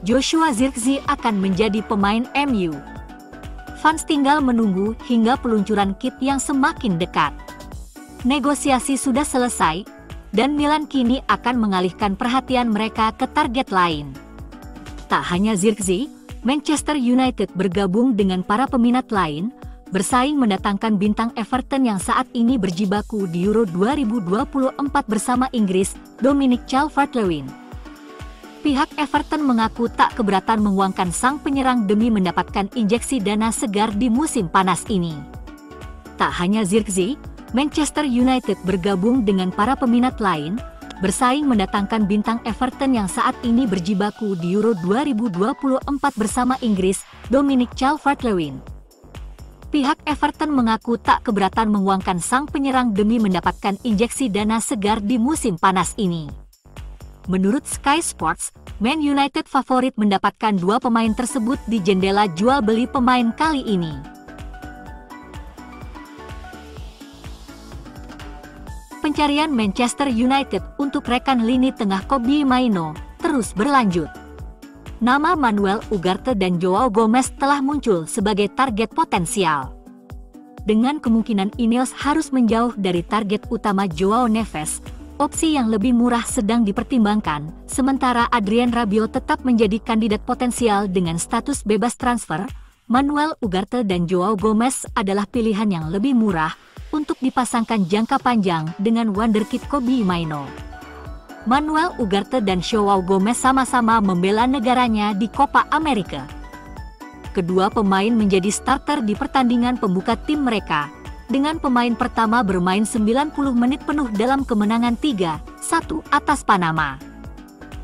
Joshua Zirkzee akan menjadi pemain MU. Fans tinggal menunggu hingga peluncuran kit yang semakin dekat. Negosiasi sudah selesai, dan Milan kini akan mengalihkan perhatian mereka ke target lain. Tak hanya Zirkzee, Manchester United bergabung dengan para peminat lain, bersaing mendatangkan bintang Everton yang saat ini berjibaku di Euro 2024 bersama Inggris, Dominic Calvert-Lewin. Pihak Everton mengaku tak keberatan menguangkan sang penyerang demi mendapatkan injeksi dana segar di musim panas ini. Tak hanya Zirkzee, Manchester United bergabung dengan para peminat lain, bersaing mendatangkan bintang Everton yang saat ini berjibaku di Euro 2024 bersama Inggris, Dominic Calvert-Lewin. Pihak Everton mengaku tak keberatan menguangkan sang penyerang demi mendapatkan injeksi dana segar di musim panas ini. Menurut Sky Sports, Man United favorit mendapatkan dua pemain tersebut di jendela jual beli pemain kali ini. Pencarian Manchester United untuk rekan lini tengah Kobbie Mainoo terus berlanjut. Nama Manuel Ugarte dan Joao Gomez telah muncul sebagai target potensial. Dengan kemungkinan Ineos harus menjauh dari target utama Joao Neves, opsi yang lebih murah sedang dipertimbangkan, sementara Adrien Rabiot tetap menjadi kandidat potensial dengan status bebas transfer. Manuel Ugarte dan Joao Gomez adalah pilihan yang lebih murah untuk dipasangkan jangka panjang dengan wonderkid Kobbie Mainoo. Manuel Ugarte dan Joao Gomez sama-sama membela negaranya di Copa America. Kedua pemain menjadi starter di pertandingan pembuka tim mereka, dengan pemain pertama bermain 90 menit penuh dalam kemenangan 3-1 atas Panama.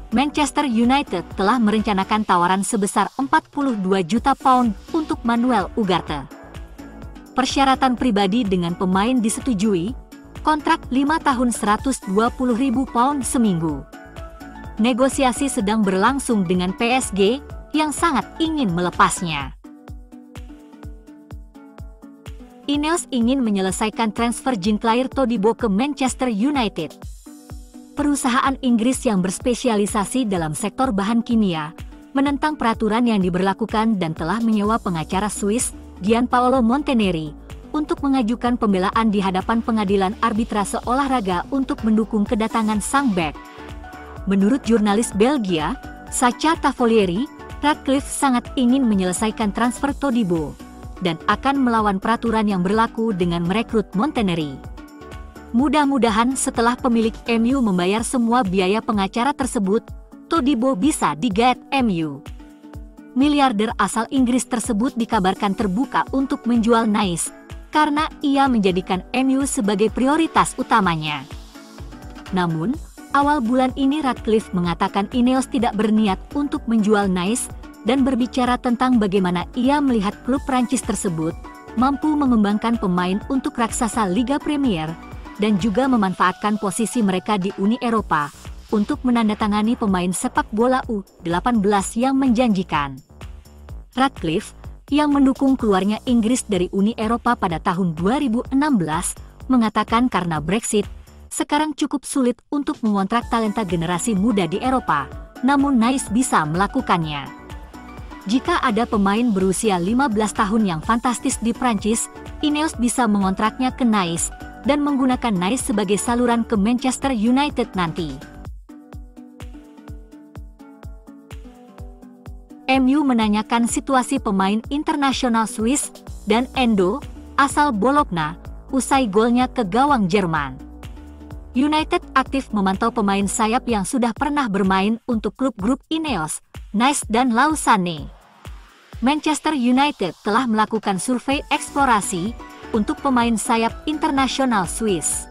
Manchester United telah merencanakan tawaran sebesar 42 juta pound untuk Manuel Ugarte. Persyaratan pribadi dengan pemain disetujui, kontrak 5 tahun 120.000 pound seminggu. Negosiasi sedang berlangsung dengan PSG yang sangat ingin melepasnya. Ineos ingin menyelesaikan transfer Jean-Clair Todibo ke Manchester United. Perusahaan Inggris yang berspesialisasi dalam sektor bahan kimia menentang peraturan yang diberlakukan dan telah menyewa pengacara Swiss, Gianpaolo Montanari, untuk mengajukan pembelaan di hadapan pengadilan arbitrase olahraga untuk mendukung kedatangan sang bek. Menurut jurnalis Belgia, Sacha Tavolieri, Ratcliffe sangat ingin menyelesaikan transfer Todibo dan akan melawan peraturan yang berlaku dengan merekrut Montanari. Mudah-mudahan setelah pemilik MU membayar semua biaya pengacara tersebut, Todibo bisa digait MU. Miliarder asal Inggris tersebut dikabarkan terbuka untuk menjual Nice karena ia menjadikan MU sebagai prioritas utamanya. Namun, awal bulan ini Ratcliffe mengatakan Ineos tidak berniat untuk menjual Nice dan berbicara tentang bagaimana ia melihat klub Prancis tersebut mampu mengembangkan pemain untuk raksasa Liga Premier dan juga memanfaatkan posisi mereka di Uni Eropa untuk menandatangani pemain sepak bola U18 yang menjanjikan. Ratcliffe, yang mendukung keluarnya Inggris dari Uni Eropa pada tahun 2016, mengatakan karena Brexit, sekarang cukup sulit untuk mengontrak talenta generasi muda di Eropa, namun Nice bisa melakukannya. Jika ada pemain berusia 15 tahun yang fantastis di Prancis, Ineos bisa mengontraknya ke Nice dan menggunakan Nice sebagai saluran ke Manchester United nanti. MU menanyakan situasi pemain internasional Swiss dan Endo, asal Bologna, usai golnya ke gawang Jerman. United aktif memantau pemain sayap yang sudah pernah bermain untuk klub-klub Ineos, Nice dan Lausanne. Manchester United telah melakukan survei eksplorasi untuk pemain sayap internasional Swiss.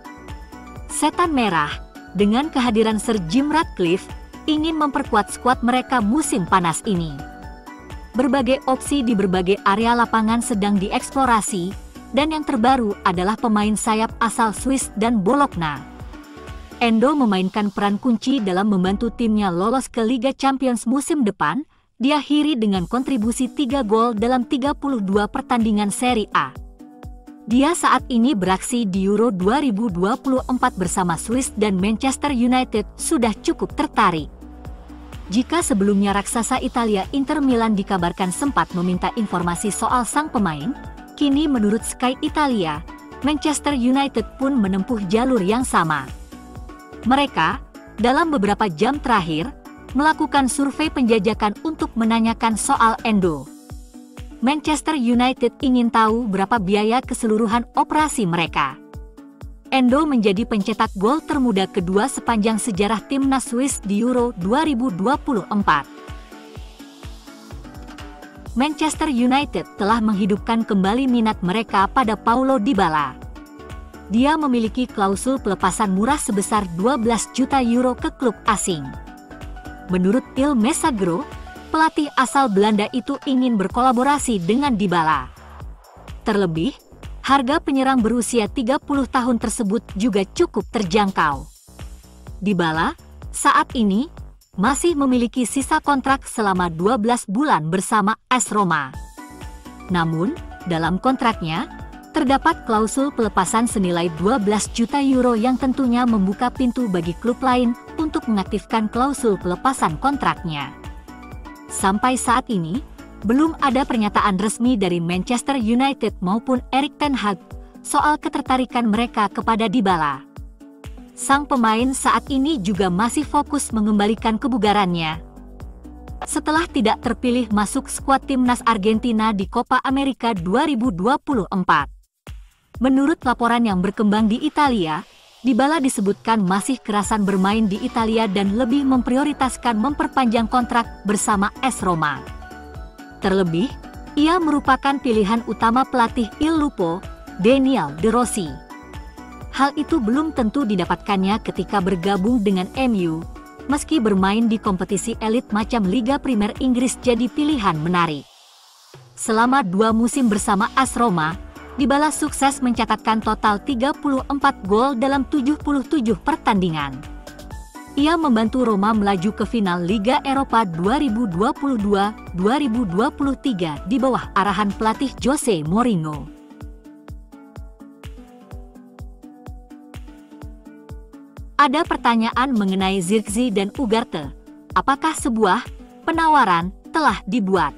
Setan Merah, dengan kehadiran Sir Jim Ratcliffe, ingin memperkuat skuad mereka musim panas ini. Berbagai opsi di berbagai area lapangan sedang dieksplorasi, dan yang terbaru adalah pemain sayap asal Swiss dan Bologna. Endo memainkan peran kunci dalam membantu timnya lolos ke Liga Champions musim depan, diakhiri dengan kontribusi 3 gol dalam 32 pertandingan Serie A. Dia saat ini beraksi di Euro 2024 bersama Swiss dan Manchester United sudah cukup tertarik. Jika sebelumnya raksasa Italia Inter Milan dikabarkan sempat meminta informasi soal sang pemain, kini menurut Sky Italia, Manchester United pun menempuh jalur yang sama. Mereka, dalam beberapa jam terakhir, melakukan survei penjajakan untuk menanyakan soal Endo. Manchester United ingin tahu berapa biaya keseluruhan operasi mereka. Endo menjadi pencetak gol termuda kedua sepanjang sejarah timnas Swiss di Euro 2024. Manchester United telah menghidupkan kembali minat mereka pada Paulo Dybala. Dia memiliki klausul pelepasan murah sebesar 12 juta euro ke klub asing. Menurut Il Messaggero, pelatih asal Belanda itu ingin berkolaborasi dengan Dybala. Terlebih, harga penyerang berusia 30 tahun tersebut juga cukup terjangkau. Dybala, saat ini, masih memiliki sisa kontrak selama 12 bulan bersama AS Roma. Namun, dalam kontraknya, terdapat klausul pelepasan senilai 12 juta euro yang tentunya membuka pintu bagi klub lain untuk mengaktifkan klausul pelepasan kontraknya. Sampai saat ini, belum ada pernyataan resmi dari Manchester United maupun Erik ten Hag soal ketertarikan mereka kepada Dybala. Sang pemain saat ini juga masih fokus mengembalikan kebugarannya. Setelah tidak terpilih masuk skuad timnas Argentina di Copa America 2024. Menurut laporan yang berkembang di Italia, Dybala disebutkan masih kerasan bermain di Italia dan lebih memprioritaskan memperpanjang kontrak bersama AS Roma. Terlebih, ia merupakan pilihan utama pelatih Il Lupo, Daniel De Rossi. Hal itu belum tentu didapatkannya ketika bergabung dengan MU, meski bermain di kompetisi elit macam Liga Primer Inggris jadi pilihan menarik. Selama 2 musim bersama AS Roma, Dybala sukses mencatatkan total 34 gol dalam 77 pertandingan. Ia membantu Roma melaju ke final Liga Eropa 2022-2023 di bawah arahan pelatih Jose Mourinho. Ada pertanyaan mengenai Zirkzee dan Ugarte. Apakah sebuah penawaran telah dibuat?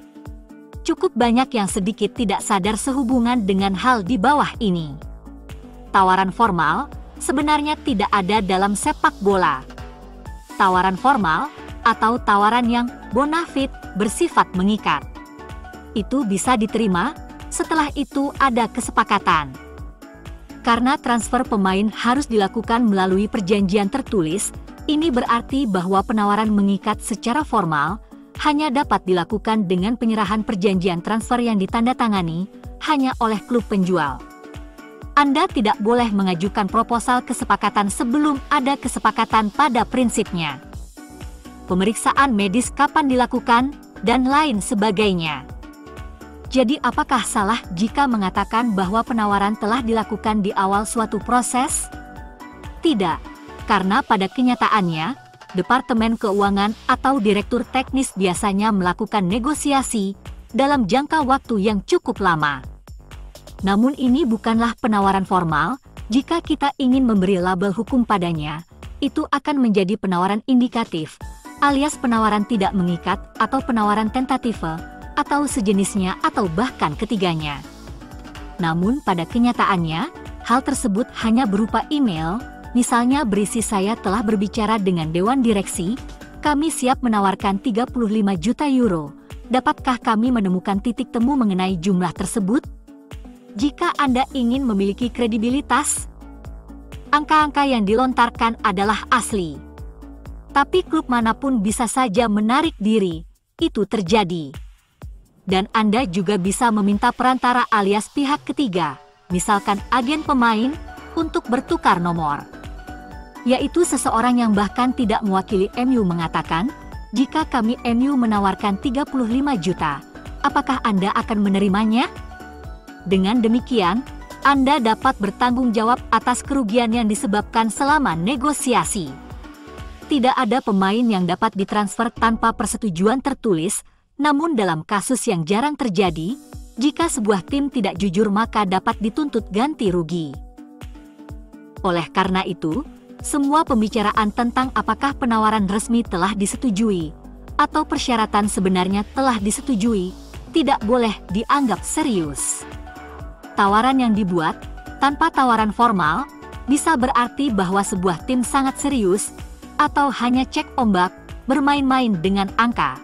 Cukup banyak yang sedikit tidak sadar sehubungan dengan hal di bawah ini. Tawaran formal sebenarnya tidak ada dalam sepak bola. Tawaran formal atau tawaran yang bona fide bersifat mengikat. Itu bisa diterima, setelah itu ada kesepakatan. Karena transfer pemain harus dilakukan melalui perjanjian tertulis, ini berarti bahwa penawaran mengikat secara formal hanya dapat dilakukan dengan penyerahan perjanjian transfer yang ditandatangani hanya oleh klub penjual. Anda tidak boleh mengajukan proposal kesepakatan sebelum ada kesepakatan pada prinsipnya. Pemeriksaan medis kapan dilakukan, dan lain sebagainya. Jadi apakah salah jika mengatakan bahwa penawaran telah dilakukan di awal suatu proses? Tidak, karena pada kenyataannya, Departemen Keuangan atau Direktur Teknis biasanya melakukan negosiasi dalam jangka waktu yang cukup lama. Namun ini bukanlah penawaran formal. Jika kita ingin memberi label hukum padanya, itu akan menjadi penawaran indikatif, alias penawaran tidak mengikat atau penawaran tentatif, atau sejenisnya atau bahkan ketiganya. Namun pada kenyataannya, hal tersebut hanya berupa email, misalnya berisi saya telah berbicara dengan Dewan Direksi, kami siap menawarkan 35 juta euro. Dapatkah kami menemukan titik temu mengenai jumlah tersebut? Jika Anda ingin memiliki kredibilitas, angka-angka yang dilontarkan adalah asli. Tapi klub manapun bisa saja menarik diri, itu terjadi. Dan Anda juga bisa meminta perantara alias pihak ketiga, misalkan agen pemain, untuk bertukar nomor. Yaitu seseorang yang bahkan tidak mewakili MU mengatakan, jika kami MU menawarkan 35 juta, apakah Anda akan menerimanya? Dengan demikian, Anda dapat bertanggung jawab atas kerugian yang disebabkan selama negosiasi. Tidak ada pemain yang dapat ditransfer tanpa persetujuan tertulis, namun dalam kasus yang jarang terjadi, jika sebuah tim tidak jujur maka dapat dituntut ganti rugi. Oleh karena itu, semua pembicaraan tentang apakah penawaran resmi telah disetujui atau persyaratan sebenarnya telah disetujui, tidak boleh dianggap serius. Tawaran yang dibuat tanpa tawaran formal bisa berarti bahwa sebuah tim sangat serius atau hanya cek ombak, bermain-main dengan angka.